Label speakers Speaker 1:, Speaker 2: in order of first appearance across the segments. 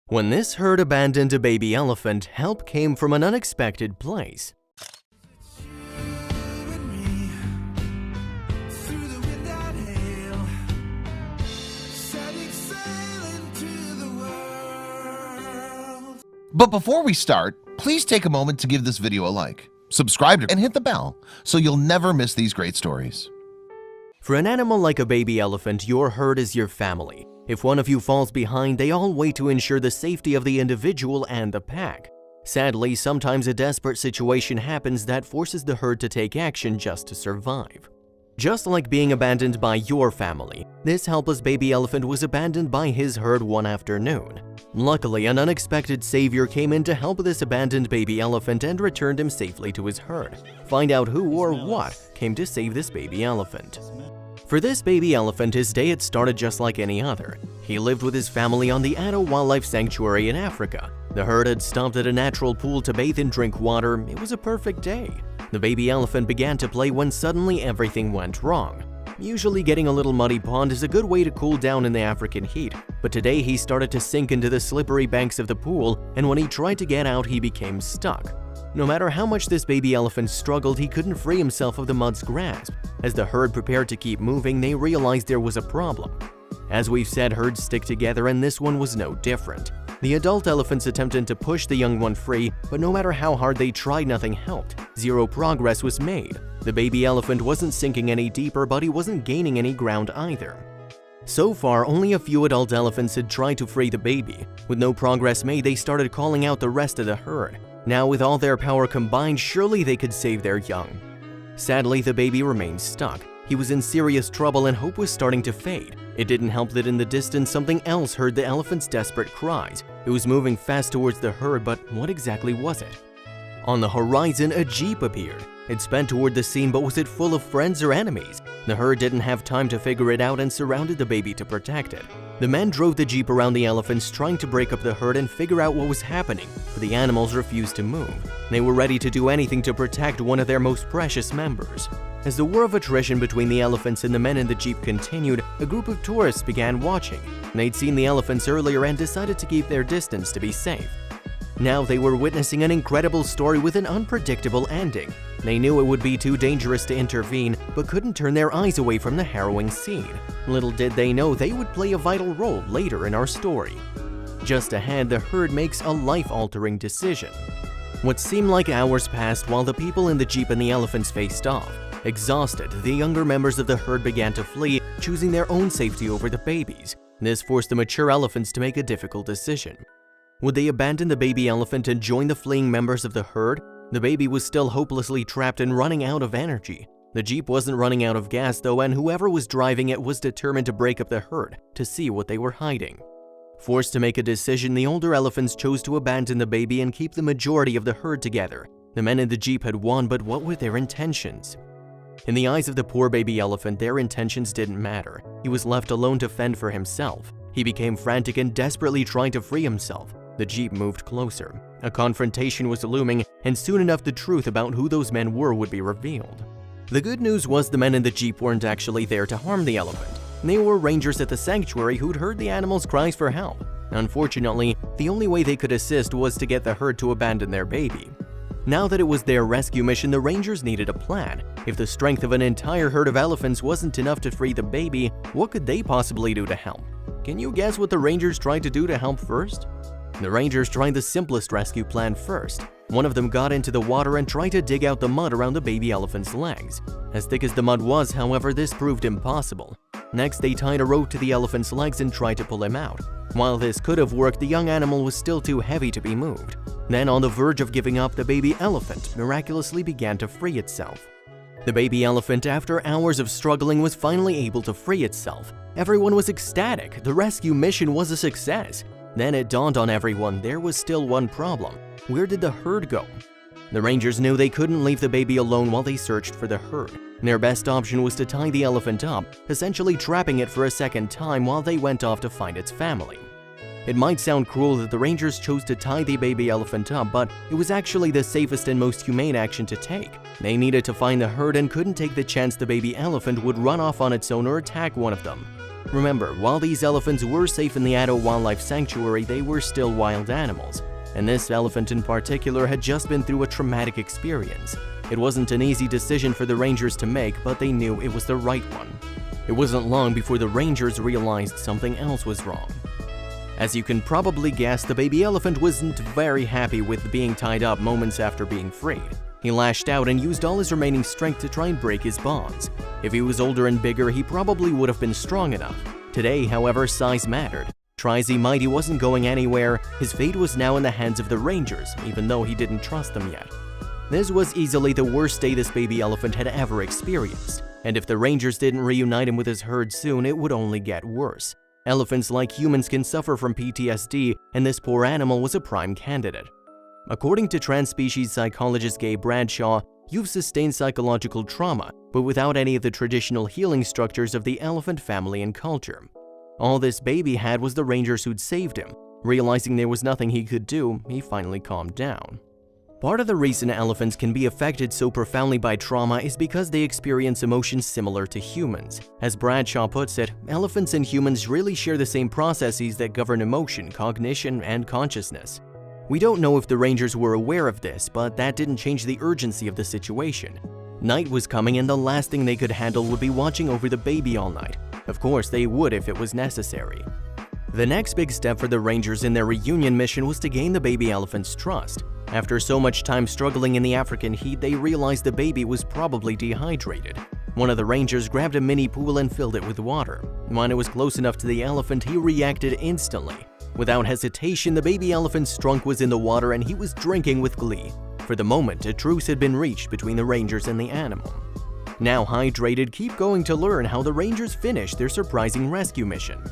Speaker 1: When this herd abandoned a baby elephant, help came from an unexpected place.
Speaker 2: But before we start, please take a moment to give this video a like, subscribe and hit the bell so you'll never miss these great stories.
Speaker 1: For an animal like a baby elephant, your herd is your family. If one of you falls behind, they all wait to ensure the safety of the individual and the pack. Sadly, sometimes a desperate situation happens that forces the herd to take action just to survive. Just like being abandoned by your family, this helpless baby elephant was abandoned by his herd one afternoon. Luckily, an unexpected savior came in to help this abandoned baby elephant and returned him safely to his herd. Find out who or what came to save this baby elephant. For this baby elephant, his day had started just like any other. He lived with his family on the Addo Wildlife Sanctuary in Africa. The herd had stopped at a natural pool to bathe and drink water. It was a perfect day. The baby elephant began to play when suddenly everything went wrong. Usually getting a little muddy pond is a good way to cool down in the African heat, but today he started to sink into the slippery banks of the pool, and when he tried to get out, he became stuck. No matter how much this baby elephant struggled, he couldn't free himself of the mud's grasp. As the herd prepared to keep moving, they realized there was a problem. As we've said, herds stick together, and this one was no different. The adult elephants attempted to push the young one free, but no matter how hard they tried, nothing helped. Zero progress was made. The baby elephant wasn't sinking any deeper, but he wasn't gaining any ground either. So far, only a few adult elephants had tried to free the baby. With no progress made, they started calling out the rest of the herd. Now, with all their power combined, surely they could save their young. Sadly, the baby remained stuck. He was in serious trouble and hope was starting to fade. It didn't help that in the distance something else heard the elephant's desperate cries. It was moving fast towards the herd, but what exactly was it? On the horizon, a jeep appeared. It sped toward the scene, but was it full of friends or enemies? The herd didn't have time to figure it out and surrounded the baby to protect it. The men drove the jeep around the elephants, trying to break up the herd and figure out what was happening, but the animals refused to move. They were ready to do anything to protect one of their most precious members. As the war of attrition between the elephants and the men in the jeep continued, a group of tourists began watching. They'd seen the elephants earlier and decided to keep their distance to be safe. Now they were witnessing an incredible story with an unpredictable ending. They knew it would be too dangerous to intervene, but couldn't turn their eyes away from the harrowing scene. Little did they know they would play a vital role later in our story. Just ahead, the herd makes a life-altering decision. What seemed like hours passed while the people in the jeep and the elephants faced off. Exhausted, the younger members of the herd began to flee, choosing their own safety over the babies. This forced the mature elephants to make a difficult decision. Would they abandon the baby elephant and join the fleeing members of the herd? The baby was still hopelessly trapped and running out of energy. The jeep wasn't running out of gas though, and whoever was driving it was determined to break up the herd to see what they were hiding. Forced to make a decision, the older elephants chose to abandon the baby and keep the majority of the herd together. The men in the jeep had won, but what were their intentions? In the eyes of the poor baby elephant, their intentions didn't matter. He was left alone to fend for himself. He became frantic and desperately tried to free himself. The jeep moved closer. A confrontation was looming, and soon enough the truth about who those men were would be revealed. The good news was the men in the jeep weren't actually there to harm the elephant. They were rangers at the sanctuary who'd heard the animals' cries for help. Unfortunately, the only way they could assist was to get the herd to abandon their baby. Now that it was their rescue mission, the rangers needed a plan. If the strength of an entire herd of elephants wasn't enough to free the baby, what could they possibly do to help? Can you guess what the rangers tried to do to help first? The rangers tried the simplest rescue plan first. One of them got into the water and tried to dig out the mud around the baby elephant's legs. As thick as the mud was, however, this proved impossible. Next, they tied a rope to the elephant's legs and tried to pull him out. While this could have worked, the young animal was still too heavy to be moved. Then, on the verge of giving up, the baby elephant miraculously began to free itself. The baby elephant, after hours of struggling, was finally able to free itself. Everyone was ecstatic. The rescue mission was a success. Then it dawned on everyone there was still one problem. Where did the herd go? The rangers knew they couldn't leave the baby alone while they searched for the herd. Their best option was to tie the elephant up, essentially trapping it for a second time while they went off to find its family. It might sound cruel that the rangers chose to tie the baby elephant up, but it was actually the safest and most humane action to take. They needed to find the herd and couldn't take the chance the baby elephant would run off on its own or attack one of them. Remember, while these elephants were safe in the Addo Wildlife Sanctuary, they were still wild animals. And this elephant in particular had just been through a traumatic experience. It wasn't an easy decision for the rangers to make, but they knew it was the right one. It wasn't long before the rangers realized something else was wrong. As you can probably guess, the baby elephant wasn't very happy with being tied up moments after being freed. He lashed out and used all his remaining strength to try and break his bonds. If he was older and bigger, he probably would have been strong enough. Today, however, size mattered. Try as he might, he wasn't going anywhere. His fate was now in the hands of the rangers, even though he didn't trust them yet. This was easily the worst day this baby elephant had ever experienced, and if the rangers didn't reunite him with his herd soon, it would only get worse. Elephants, like humans, can suffer from PTSD, and this poor animal was a prime candidate. According to trans-species psychologist Gabe Bradshaw, you've sustained psychological trauma, but without any of the traditional healing structures of the elephant family and culture. All this baby had was the rangers who'd saved him. Realizing there was nothing he could do, he finally calmed down. Part of the reason elephants can be affected so profoundly by trauma is because they experience emotions similar to humans. As Bradshaw puts it, elephants and humans really share the same processes that govern emotion, cognition, and consciousness. We don't know if the rangers were aware of this, but that didn't change the urgency of the situation. Night was coming and the last thing they could handle would be watching over the baby all night. Of course, they would if it was necessary. The next big step for the rangers in their reunion mission was to gain the baby elephant's trust. After so much time struggling in the African heat, they realized the baby was probably dehydrated. One of the rangers grabbed a mini pool and filled it with water. When it was close enough to the elephant, he reacted instantly. Without hesitation, the baby elephant's trunk was in the water and he was drinking with glee. For the moment, a truce had been reached between the rangers and the animal. Now hydrated, keep going to learn how the rangers finished their surprising rescue mission.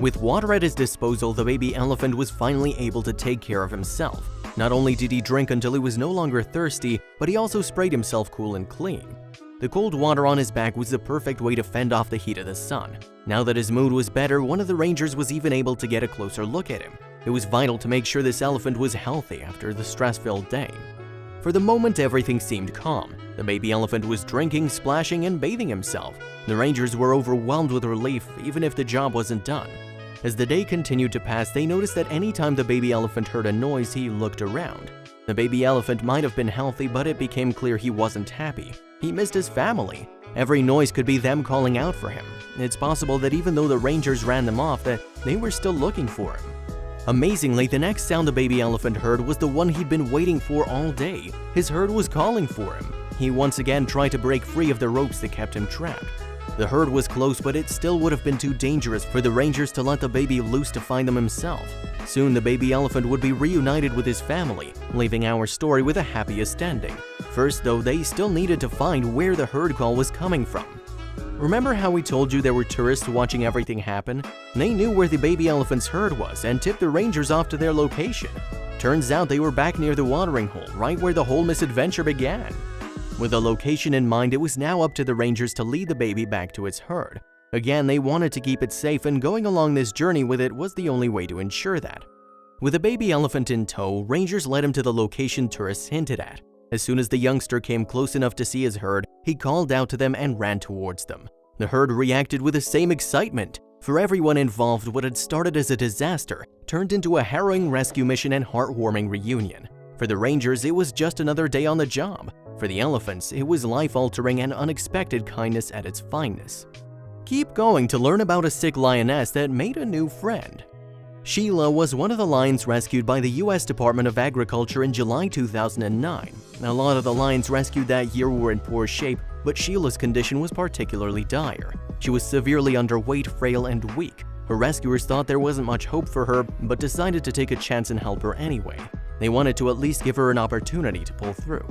Speaker 1: With water at his disposal, the baby elephant was finally able to take care of himself. Not only did he drink until he was no longer thirsty, but he also sprayed himself cool and clean. The cold water on his back was the perfect way to fend off the heat of the sun. Now that his mood was better, one of the rangers was even able to get a closer look at him. It was vital to make sure this elephant was healthy after the stress-filled day. For the moment, everything seemed calm. The baby elephant was drinking, splashing, and bathing himself. The rangers were overwhelmed with relief, even if the job wasn't done. As the day continued to pass, they noticed that any time the baby elephant heard a noise, he looked around. The baby elephant might have been healthy, but it became clear he wasn't happy. He missed his family. Every noise could be them calling out for him. It's possible that even though the rangers ran them off, that they were still looking for him. Amazingly, the next sound the baby elephant heard was the one he'd been waiting for all day. His herd was calling for him. He once again tried to break free of the ropes that kept him trapped. The herd was close, but it still would have been too dangerous for the rangers to let the baby loose to find them himself. Soon, the baby elephant would be reunited with his family, leaving our story with a happiest ending. First, though, they still needed to find where the herd call was coming from. Remember how we told you there were tourists watching everything happen? They knew where the baby elephant's herd was and tipped the rangers off to their location. Turns out they were back near the watering hole, right where the whole misadventure began. With the location in mind, it was now up to the rangers to lead the baby back to its herd. Again, they wanted to keep it safe, and going along this journey with it was the only way to ensure that. With the baby elephant in tow, rangers led him to the location tourists hinted at. As soon as the youngster came close enough to see his herd, he called out to them and ran towards them. The herd reacted with the same excitement. For everyone involved, what had started as a disaster turned into a harrowing rescue mission and heartwarming reunion. For the rangers, it was just another day on the job. For the elephants, it was life-altering and unexpected kindness at its finest. Keep going to learn about a sick lioness that made a new friend. Sheila was one of the lions rescued by the U.S. Department of Agriculture in July 2009. A lot of the lions rescued that year were in poor shape, but Sheila's condition was particularly dire. She was severely underweight, frail, and weak. Her rescuers thought there wasn't much hope for her, but decided to take a chance and help her anyway. They wanted to at least give her an opportunity to pull through.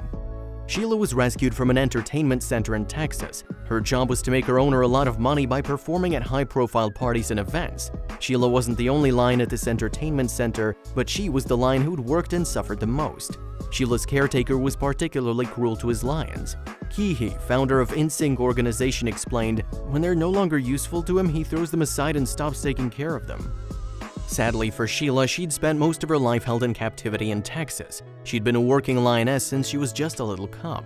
Speaker 1: Sheila was rescued from an entertainment center in Texas. Her job was to make her owner a lot of money by performing at high-profile parties and events. Sheila wasn't the only lion at this entertainment center, but she was the lion who'd worked and suffered the most. Sheila's caretaker was particularly cruel to his lions. Kihi, founder of InSync organization, explained, "When they're no longer useful to him, he throws them aside and stops taking care of them." Sadly for Sheila, she'd spent most of her life held in captivity in Texas. She'd been a working lioness since she was just a little cub.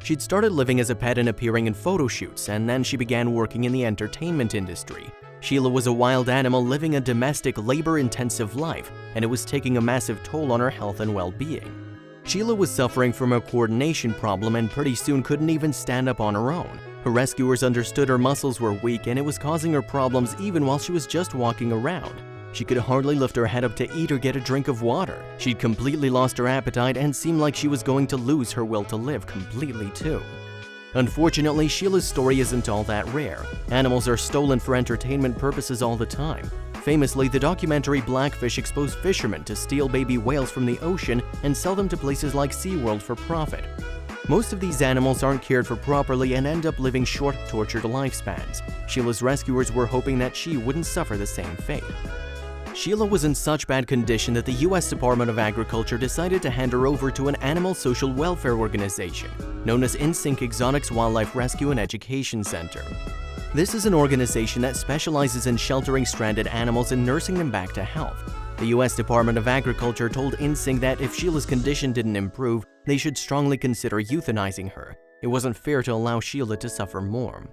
Speaker 1: She'd started living as a pet and appearing in photo shoots, and then she began working in the entertainment industry. Sheila was a wild animal living a domestic, labor-intensive life, and it was taking a massive toll on her health and well-being. Sheila was suffering from a coordination problem and pretty soon couldn't even stand up on her own. Her rescuers understood her muscles were weak and it was causing her problems even while she was just walking around. She could hardly lift her head up to eat or get a drink of water. She'd completely lost her appetite and seemed like she was going to lose her will to live completely too. Unfortunately, Sheila's story isn't all that rare. Animals are stolen for entertainment purposes all the time. Famously, the documentary Blackfish exposed fishermen to steal baby whales from the ocean and sell them to places like SeaWorld for profit. Most of these animals aren't cared for properly and end up living short, tortured lifespans. Sheila's rescuers were hoping that she wouldn't suffer the same fate. Sheila was in such bad condition that the U.S. Department of Agriculture decided to hand her over to an animal social welfare organization known as InSync Exotics Wildlife Rescue and Education Center. This is an organization that specializes in sheltering stranded animals and nursing them back to health. The U.S. Department of Agriculture told InSync that if Sheila's condition didn't improve, they should strongly consider euthanizing her. It wasn't fair to allow Sheila to suffer more.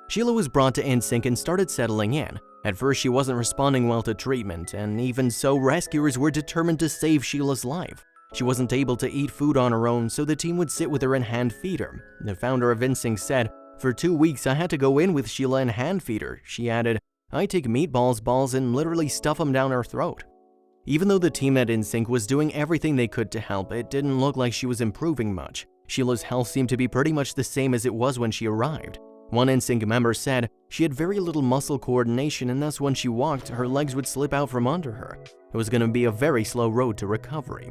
Speaker 1: Sheila was brought to InSync and started settling in. At first, she wasn't responding well to treatment, and even so, rescuers were determined to save Sheila's life. She wasn't able to eat food on her own, so the team would sit with her and hand feed her. The founder of InSync said, "For 2 weeks, I had to go in with Sheila and hand feed her." She added, "I take meatballs, balls, and literally stuff them down her throat." Even though the team at InSync was doing everything they could to help, it didn't look like she was improving much. Sheila's health seemed to be pretty much the same as it was when she arrived. One InSync member said she had very little muscle coordination and thus when she walked, her legs would slip out from under her. It was going to be a very slow road to recovery.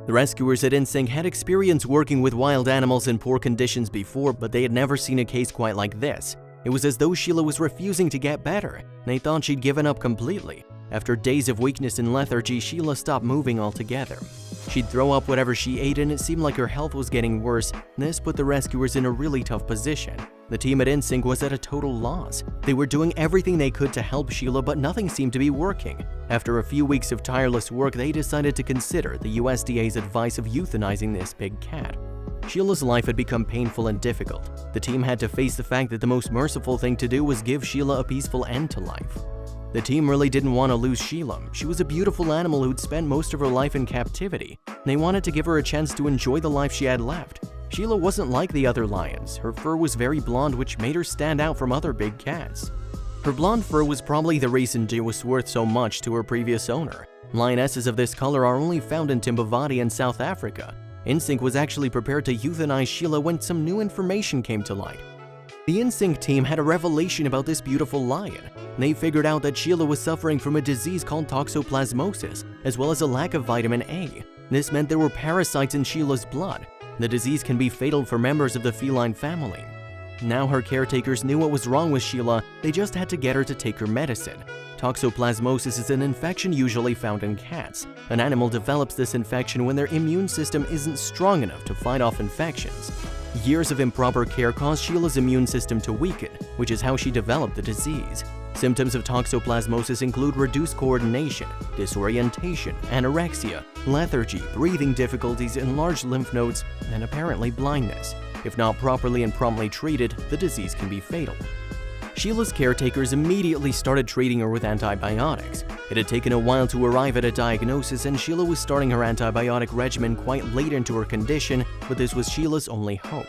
Speaker 1: The rescuers at InSync had experience working with wild animals in poor conditions before, but they had never seen a case quite like this. It was as though Sheila was refusing to get better, and they thought she'd given up completely. After days of weakness and lethargy, Sheila stopped moving altogether. She'd throw up whatever she ate and it seemed like her health was getting worse. This put the rescuers in a really tough position. The team at InSync was at a total loss. They were doing everything they could to help Sheila, but nothing seemed to be working. After a few weeks of tireless work, they decided to consider the USDA's advice of euthanizing this big cat. Sheila's life had become painful and difficult. The team had to face the fact that the most merciful thing to do was give Sheila a peaceful end to life. The team really didn't want to lose Sheila. She was a beautiful animal who'd spent most of her life in captivity. They wanted to give her a chance to enjoy the life she had left. Sheila wasn't like the other lions. Her fur was very blonde, which made her stand out from other big cats. Her blonde fur was probably the reason she was worth so much to her previous owner. Lionesses of this color are only found in Timbavati and South Africa. InSync was actually prepared to euthanize Sheila when some new information came to light. The InSync team had a revelation about this beautiful lion. They figured out that Sheila was suffering from a disease called toxoplasmosis, as well as a lack of vitamin A. This meant there were parasites in Sheila's blood. The disease can be fatal for members of the feline family. Now her caretakers knew what was wrong with Sheila, they just had to get her to take her medicine. Toxoplasmosis is an infection usually found in cats. An animal develops this infection when their immune system isn't strong enough to fight off infections. Years of improper care caused Sheila's immune system to weaken, which is how she developed the disease. Symptoms of toxoplasmosis include reduced coordination, disorientation, anorexia, lethargy, breathing difficulties, enlarged lymph nodes, and apparently blindness. If not properly and promptly treated, the disease can be fatal. Sheila's caretakers immediately started treating her with antibiotics. It had taken a while to arrive at a diagnosis, and Sheila was starting her antibiotic regimen quite late into her condition, but this was Sheila's only hope.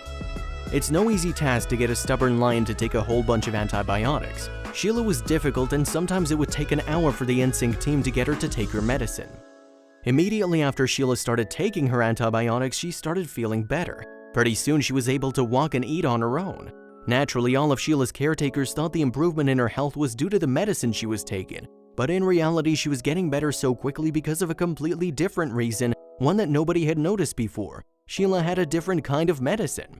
Speaker 1: It's no easy task to get a stubborn lion to take a whole bunch of antibiotics. Sheila was difficult, and sometimes it would take an hour for the InSync team to get her to take her medicine. Immediately after Sheila started taking her antibiotics, she started feeling better. Pretty soon she was able to walk and eat on her own. Naturally, all of Sheila's caretakers thought the improvement in her health was due to the medicine she was taking, but in reality she was getting better so quickly because of a completely different reason, one that nobody had noticed before. Sheila had a different kind of medicine.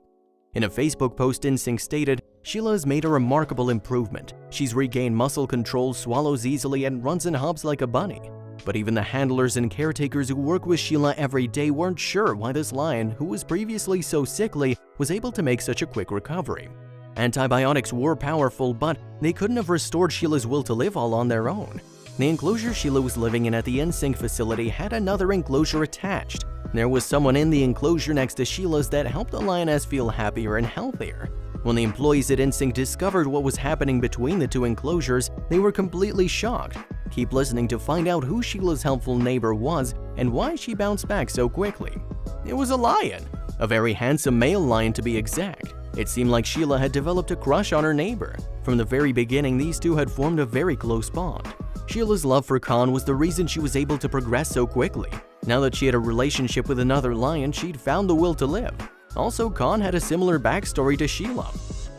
Speaker 1: In a Facebook post, InSync stated, "Sheila has made a remarkable improvement. She's regained muscle control, swallows easily, and runs and hops like a bunny." But even the handlers and caretakers who work with Sheila every day weren't sure why this lion, who was previously so sickly, was able to make such a quick recovery. Antibiotics were powerful, but they couldn't have restored Sheila's will to live all on their own. The enclosure Sheila was living in at the InSync facility had another enclosure attached. There was someone in the enclosure next to Sheila's that helped the lioness feel happier and healthier. When the employees at Instinct discovered what was happening between the two enclosures, they were completely shocked. Keep listening to find out who Sheila's helpful neighbor was and why she bounced back so quickly. It was a lion, a very handsome male lion to be exact. It seemed like Sheila had developed a crush on her neighbor. From the very beginning, these two had formed a very close bond. Sheila's love for Khan was the reason she was able to progress so quickly. Now that she had a relationship with another lion, she'd found the will to live. Also, Khan had a similar backstory to Sheila.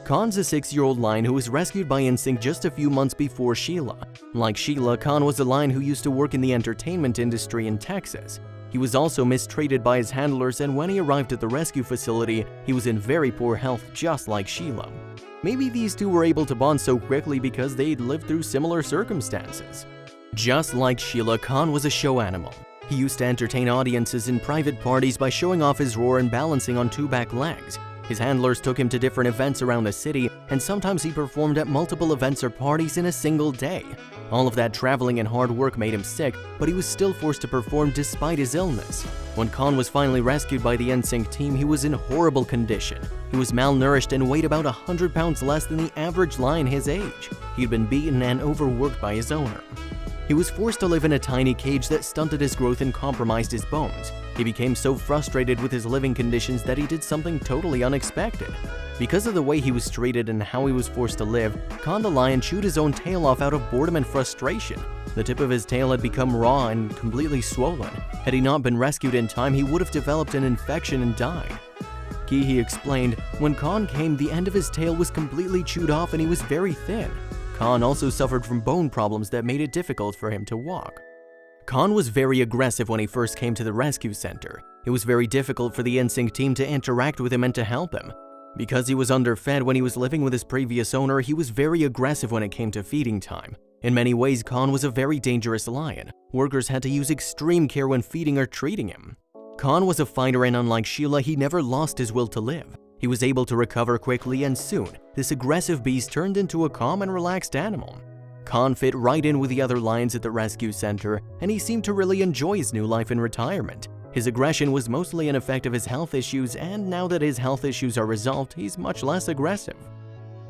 Speaker 1: Khan's a 6-year-old lion who was rescued by Instinct just a few months before Sheila. Like Sheila, Khan was a lion who used to work in the entertainment industry in Texas. He was also mistreated by his handlers, and when he arrived at the rescue facility, he was in very poor health just like Sheila. Maybe these two were able to bond so quickly because they'd lived through similar circumstances. Just like Sheila, Khan was a show animal. He used to entertain audiences in private parties by showing off his roar and balancing on 2 back legs. His handlers took him to different events around the city, and sometimes he performed at multiple events or parties in a single day. All of that traveling and hard work made him sick, but he was still forced to perform despite his illness. When Khan was finally rescued by the Instinct team, he was in horrible condition. He was malnourished and weighed about 100 pounds less than the average lion his age. He'd been beaten and overworked by his owner. He was forced to live in a tiny cage that stunted his growth and compromised his bones. He became so frustrated with his living conditions that he did something totally unexpected. Because of the way he was treated and how he was forced to live, Khan the lion chewed his own tail off out of boredom and frustration. The tip of his tail had become raw and completely swollen. Had he not been rescued in time, he would have developed an infection and died. Kihi explained, when Khan came, the end of his tail was completely chewed off and he was very thin. Khan also suffered from bone problems that made it difficult for him to walk. Khan was very aggressive when he first came to the rescue center. It was very difficult for the Instinct team to interact with him and to help him. Because he was underfed when he was living with his previous owner, he was very aggressive when it came to feeding time. In many ways, Khan was a very dangerous lion. Workers had to use extreme care when feeding or treating him. Khan was a fighter, and unlike Sheila, he never lost his will to live. He was able to recover quickly, and soon, this aggressive beast turned into a calm and relaxed animal. Khan fit right in with the other lions at the rescue center, and he seemed to really enjoy his new life in retirement. His aggression was mostly an effect of his health issues, and now that his health issues are resolved, he's much less aggressive.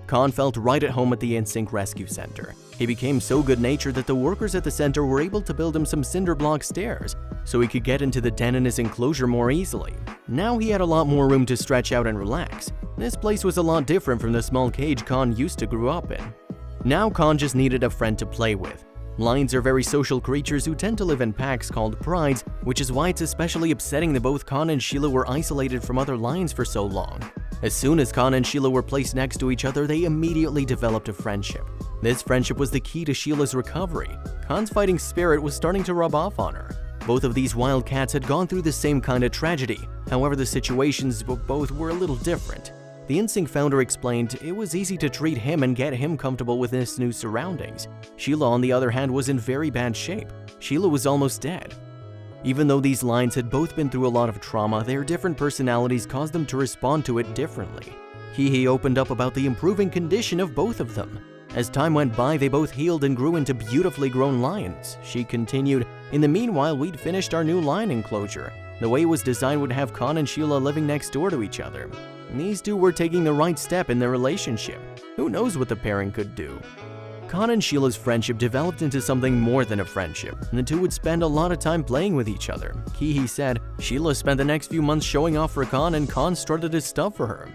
Speaker 1: Khan felt right at home at the Instinct Rescue Center. He became so good-natured that the workers at the center were able to build him some cinder block stairs so he could get into the den in his enclosure more easily. Now he had a lot more room to stretch out and relax. This place was a lot different from the small cage Khan used to grow up in. Now Khan just needed a friend to play with. Lions are very social creatures who tend to live in packs called prides, which is why it's especially upsetting that both Khan and Sheila were isolated from other lions for so long. As soon as Khan and Sheila were placed next to each other, they immediately developed a friendship. This friendship was the key to Sheila's recovery. Khan's fighting spirit was starting to rub off on her. Both of these wild cats had gone through the same kind of tragedy. However, the situations of both were a little different. The Instinct founder explained it was easy to treat him and get him comfortable with his new surroundings. Sheila, on the other hand, was in very bad shape. Sheila was almost dead. Even though these lions had both been through a lot of trauma, their different personalities caused them to respond to it differently. Kihi opened up about the improving condition of both of them. As time went by, they both healed and grew into beautifully grown lions. She continued, in the meanwhile, we'd finished our new lion enclosure. The way it was designed would have Khan and Sheila living next door to each other. These two were taking the right step in their relationship. Who knows what the pairing could do? Khan and Sheila's friendship developed into something more than a friendship, and the two would spend a lot of time playing with each other. Kihi said, Sheila spent the next few months showing off for Khan, and Khan strutted his stuff for her.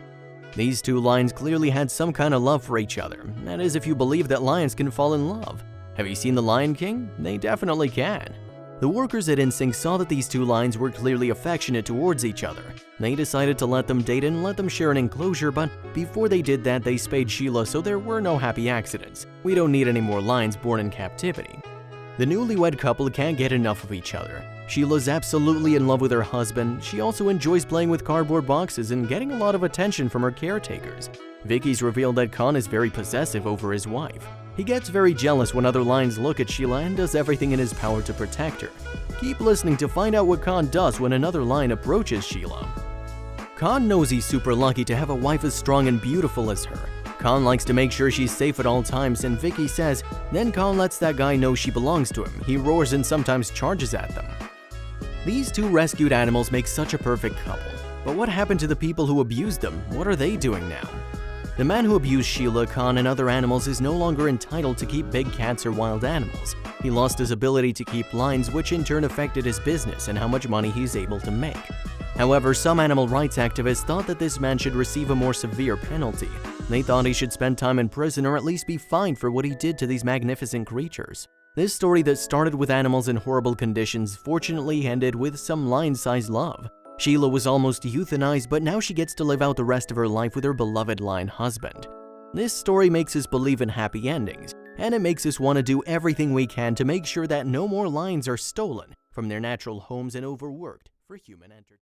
Speaker 1: These two lions clearly had some kind of love for each other. That is, if you believe that lions can fall in love. Have you seen The Lion King? They definitely can. The workers at Instinct saw that these two lions were clearly affectionate towards each other. They decided to let them date and let them share an enclosure, but before they did that, they spayed Sheila so there were no happy accidents. We don't need any more lions born in captivity. The newlywed couple can't get enough of each other. Sheila's absolutely in love with her husband. She also enjoys playing with cardboard boxes and getting a lot of attention from her caretakers. Vicky's revealed that Khan is very possessive over his wife. He gets very jealous when other lions look at Sheila and does everything in his power to protect her. Keep listening to find out what Khan does when another lion approaches Sheila. Khan knows he's super lucky to have a wife as strong and beautiful as her. Khan likes to make sure she's safe at all times, and Vicky says, then Khan lets that guy know she belongs to him. He roars and sometimes charges at them. These two rescued animals make such a perfect couple. But what happened to the people who abused them? What are they doing now? The man who abused Sheila, Khan, and other animals is no longer entitled to keep big cats or wild animals. He lost his ability to keep lions, which in turn affected his business and how much money he's able to make. However, some animal rights activists thought that this man should receive a more severe penalty. They thought he should spend time in prison or at least be fined for what he did to these magnificent creatures. This story that started with animals in horrible conditions fortunately ended with some lion-sized love. Sheila was almost euthanized, but now she gets to live out the rest of her life with her beloved lion husband. This story makes us believe in happy endings, and it makes us want to do everything we can to make sure that no more lions are stolen from their natural homes and overworked for human entertainment.